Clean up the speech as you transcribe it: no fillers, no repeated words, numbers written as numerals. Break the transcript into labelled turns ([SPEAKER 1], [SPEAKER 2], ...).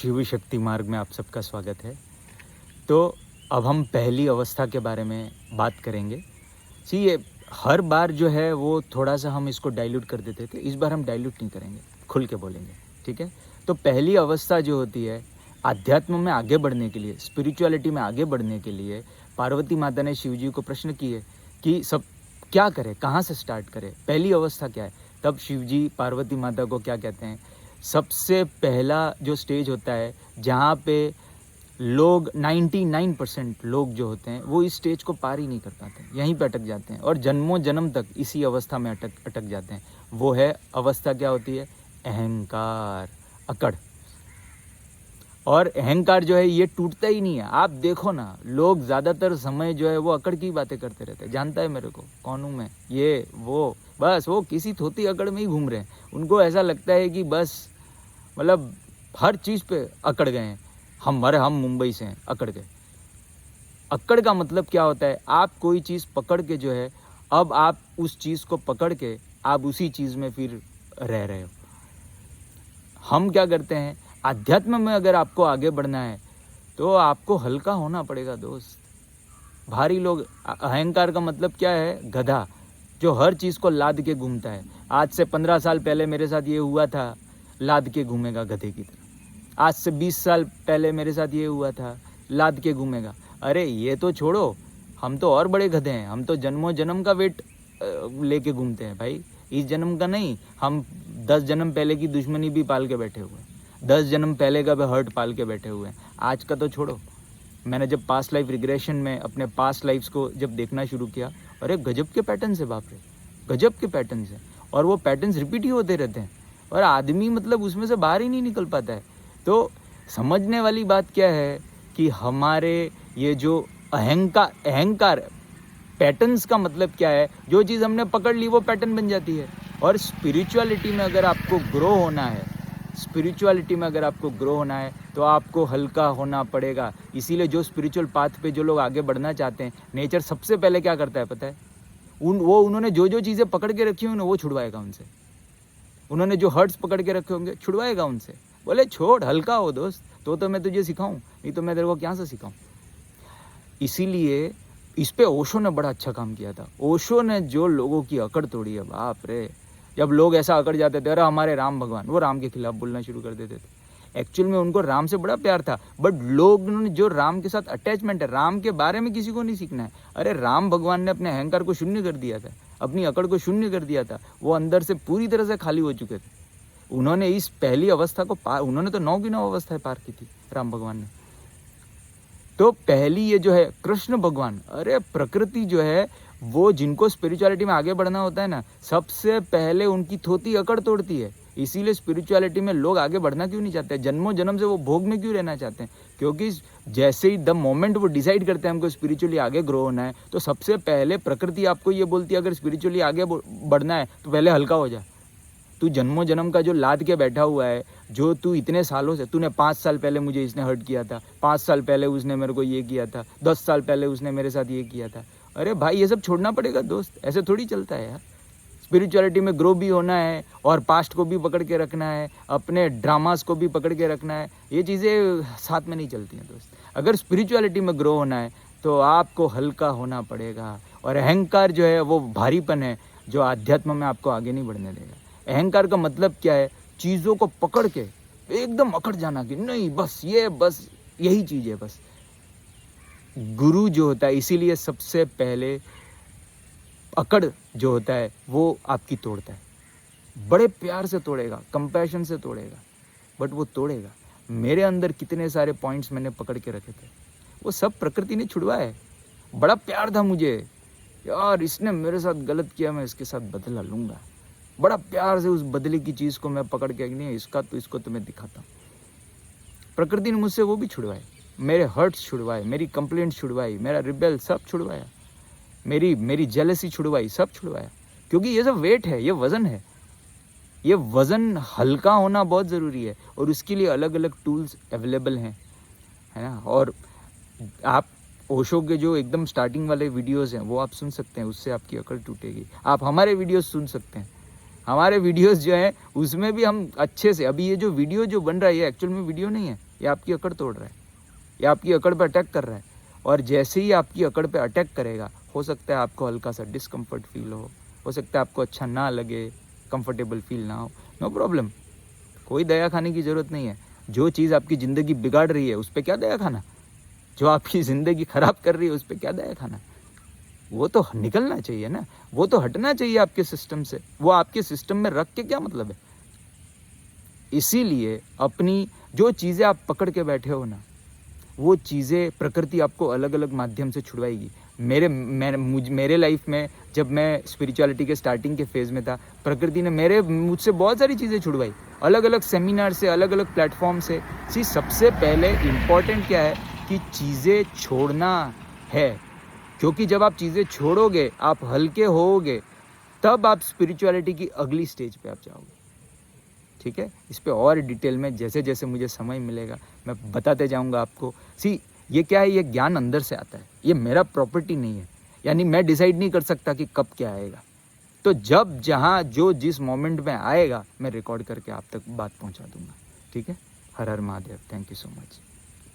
[SPEAKER 1] शिव शक्ति मार्ग में आप सबका स्वागत है। तो अब हम पहली अवस्था के बारे में बात करेंगे। ये हर बार जो है वो थोड़ा सा हम इसको डाइल्यूट कर देते थे, इस बार हम डाइल्यूट नहीं करेंगे, खुल के बोलेंगे, ठीक है। तो पहली अवस्था जो होती है आध्यात्म में आगे बढ़ने के लिए, स्पिरिचुअलिटी में आगे बढ़ने के लिए पार्वती माता ने शिव जी को प्रश्न किए कि सब क्या करें, कहाँ से स्टार्ट करें, पहली अवस्था क्या है। तब शिव जी पार्वती माता को क्या कहते हैं, सबसे पहला जो स्टेज होता है जहाँ पे लोग 99% लोग जो होते हैं वो इस स्टेज को पार ही नहीं कर पाते, यहीं पे अटक जाते हैं और जन्मों जन्म तक इसी अवस्था में अटक जाते हैं। वो है अवस्था क्या होती है, अहंकार, अकड़। और अहंकार जो है ये टूटता ही नहीं है। आप देखो ना, लोग ज़्यादातर समय जो है वो अकड़ की बातें करते रहते हैं। जानता है मेरे को कौन हूँ मैं, ये वो, बस वो किसी थोती अकड़ में ही घूम रहे हैं। उनको ऐसा लगता है कि बस मतलब हर चीज़ पे अकड़ गए हैं। हम मुंबई से हैं, अकड़ गए। अकड़ का मतलब क्या होता है, आप कोई चीज़ पकड़ के जो है, अब आप उस चीज़ को पकड़ के आप उसी चीज़ में फिर रह रहे हो। हम क्या करते हैं, आध्यात्म में अगर आपको आगे बढ़ना है तो आपको हल्का होना पड़ेगा दोस्त। भारी लोग, अहंकार का मतलब क्या है, गधा जो हर चीज़ को लाद के घूमता है। आज से 15 साल पहले मेरे साथ ये हुआ था, लाद के घूमेगा गधे की तरह। आज से 20 साल पहले मेरे साथ ये हुआ था, लाद के घूमेगा। अरे ये तो छोड़ो, हम तो और बड़े गधे हैं। हम तो जन्मों जन्म का वेट लेके घूमते हैं भाई, इस जन्म का नहीं। हम 10 जन्म पहले की दुश्मनी भी पाल के बैठे हुए हैं, 10 जन्म पहले का भी हर्ट पाल के बैठे हुए हैं। आज का तो छोड़ो। मैंने जब पास्ट लाइफ रिग्रेशन में अपने पास्ट लाइफ्स को जब देखना शुरू किया, अरे गजब के पैटर्न है बाप रे, गजब के पैटर्न है। और वो पैटर्न्स रिपीट ही होते रहते हैं और आदमी मतलब उसमें से बाहर ही नहीं निकल पाता है। तो समझने वाली बात क्या है कि हमारे ये जो अहंकार पैटर्न्स का मतलब क्या है, जो चीज़ हमने पकड़ ली वो पैटर्न बन जाती है। और स्पिरिचुअलिटी में अगर आपको ग्रो होना है, स्पिरिचुअलिटी में अगर आपको ग्रो होना है तो आपको हल्का होना पड़ेगा। इसीलिए जो स्पिरिचुअल पाथ पे जो लोग आगे बढ़ना चाहते हैं, नेचर सबसे पहले क्या करता है पता है, उन्होंने जो चीज़ें पकड़ के रखी होंगी वो छुड़वाएगा उनसे। उन्होंने जो हर्ट्स पकड़ के रखे होंगे छुड़वाएगा उनसे। बोले छोड़, हल्का हो दोस्त, तो मैं तुझे सिखाऊं, नहीं तो मैं तेरे को क्या से सिखाऊं। इसीलिए इस पे ओशो ने बड़ा अच्छा काम किया था। ओशो ने जो लोगों की अकड़ तोड़ी है, बाप रे। जब लोग ऐसा अकड़ जाते थे, अरे हमारे राम भगवान, वो राम के खिलाफ बोलना शुरू कर देते थे। एक्चुअल में उनको राम से बड़ा प्यार था, बट लोग ने जो राम के साथ अटैचमेंट है, राम के बारे में किसी को नहीं सीखना है। अरे राम भगवान ने अपने अहंकार को शून्य कर दिया था, अपनी अकड़ को शून्य कर दिया था। वो अंदर से पूरी तरह से खाली हो चुके थे। उन्होंने इस पहली अवस्था को पार, उन्होंने तो 9 की 9 अवस्थाएं पार की थी राम भगवान ने। तो पहली ये जो है कृष्ण भगवान, अरे प्रकृति जो है वो, जिनको स्पिरिचुअलिटी में आगे बढ़ना होता है ना, सबसे पहले उनकी थोती अकड़ तोड़ती है। इसीलिए स्पिरिचुअलिटी में लोग आगे बढ़ना क्यों नहीं चाहते, जन्मों जन्म से वो भोग में क्यों रहना चाहते हैं, क्योंकि जैसे ही द मोमेंट वो डिसाइड करते हैं हमको स्पिरिचुअली आगे ग्रो होना है, तो सबसे पहले प्रकृति आपको ये बोलती है अगर स्पिरिचुअली आगे बढ़ना है तो पहले हल्का हो जा। तू जन्मों जन्म का जो लाद के बैठा हुआ है, जो तू इतने सालों से, तूने 5 साल पहले मुझे इसने हर्ट किया था, 5 साल पहले उसने मेरे को ये किया था, 10 साल पहले उसने मेरे साथ ये किया था। अरे भाई ये सब छोड़ना पड़ेगा दोस्त, ऐसे थोड़ी चलता है यार। स्पिरिचुअलिटी में ग्रो भी होना है और पास्ट को भी पकड़ के रखना है, अपने ड्रामास को भी पकड़ के रखना है। ये चीज़ें साथ में नहीं चलती हैं दोस्त। अगर स्पिरिचुअलिटी में ग्रो होना है तो आपको हल्का होना पड़ेगा। और अहंकार जो है वो भारीपन है जो आध्यात्म में आपको आगे नहीं बढ़ने देगा। अहंकार का मतलब क्या है, चीज़ों को पकड़ के एकदम अकड़ जाना कि नहीं बस यही चीज़ है बस। गुरु जो होता है, इसीलिए सबसे पहले अकड़ जो होता है वो आपकी तोड़ता है, बड़े प्यार से तोड़ेगा, कंपैशन से तोड़ेगा, बट वो तोड़ेगा। मेरे अंदर कितने सारे पॉइंट्स मैंने पकड़ के रखे थे, वो सब प्रकृति ने छुड़वाए। बड़ा प्यार था मुझे यार, इसने मेरे साथ गलत किया, मैं इसके साथ बदला लूँगा। बड़ा प्यार से उस बदले की चीज़ को मैं पकड़ के, नहीं इसका तो इसको तो मैं दिखाता हूँ। प्रकृति ने मुझसे वो भी छुड़वाए, मेरे हर्ट्स छुड़वाए, मेरी कंप्लेंट्स छुड़वाई, मेरा रिबेल सब छुड़वाया, मेरी जेलसी छुड़वाई, सब छुड़वाया। क्योंकि ये सब वेट है, ये वज़न है। ये वज़न हल्का होना बहुत ज़रूरी है और उसके लिए अलग अलग टूल्स अवेलेबल हैं, है ना। और आप ओशो के जो एकदम स्टार्टिंग वाले वीडियोज़ हैं वो आप सुन सकते हैं, उससे आपकी अकड़ टूटेगी। आप हमारे वीडियोज़ सुन सकते हैं, हमारे वीडियोस जो हैं उसमें भी हम अच्छे से, अभी ये जो वीडियो जो बन रहा है ये एक्चुअल में वीडियो नहीं है, ये आपकी अकड़ तोड़ रहा है, ये आपकी अकड़ पे अटैक कर रहा है। और जैसे ही आपकी अकड़ पे अटैक करेगा, हो सकता है आपको हल्का सा डिस्कम्फर्ट फील हो सकता है आपको अच्छा ना लगे, कंफर्टेबल फील ना हो, नो प्रॉब्लम, कोई दया खाने की ज़रूरत नहीं है। जो चीज़ आपकी ज़िंदगी बिगाड़ रही है उस पर क्या दया खाना, जो आपकी ज़िंदगी ख़राब कर रही है उस पर क्या दया खाना, वो तो निकलना चाहिए ना, वो तो हटना चाहिए आपके सिस्टम से, वो आपके सिस्टम में रख के क्या मतलब है। इसीलिए अपनी जो चीज़ें आप पकड़ के बैठे हो ना, वो चीज़ें प्रकृति आपको अलग अलग माध्यम से छुड़वाएगी। मेरे लाइफ में जब मैं स्पिरिचुअलिटी के स्टार्टिंग के फेज़ में था, प्रकृति ने मुझसे बहुत सारी चीज़ें छुड़वाई, अलग अलग सेमिनार से, अलग अलग प्लेटफॉर्म से। सबसे पहले इम्पॉर्टेंट क्या है कि चीज़ें छोड़ना है, क्योंकि जब आप चीज़ें छोड़ोगे, आप हल्के होोगे, तब आप स्पिरिचुअलिटी की अगली स्टेज पे आप जाओगे। ठीक है, इस पे और डिटेल में जैसे जैसे मुझे समय मिलेगा मैं बताते जाऊंगा आपको। ये क्या है, ये ज्ञान अंदर से आता है, ये मेरा प्रॉपर्टी नहीं है, यानी मैं डिसाइड नहीं कर सकता कि कब क्या आएगा। तो जब जहाँ जो जिस मोमेंट में आएगा मैं रिकॉर्ड करके आप तक बात पहुँचा दूंगा। ठीक है, हर हर Mahadev, thank you so much.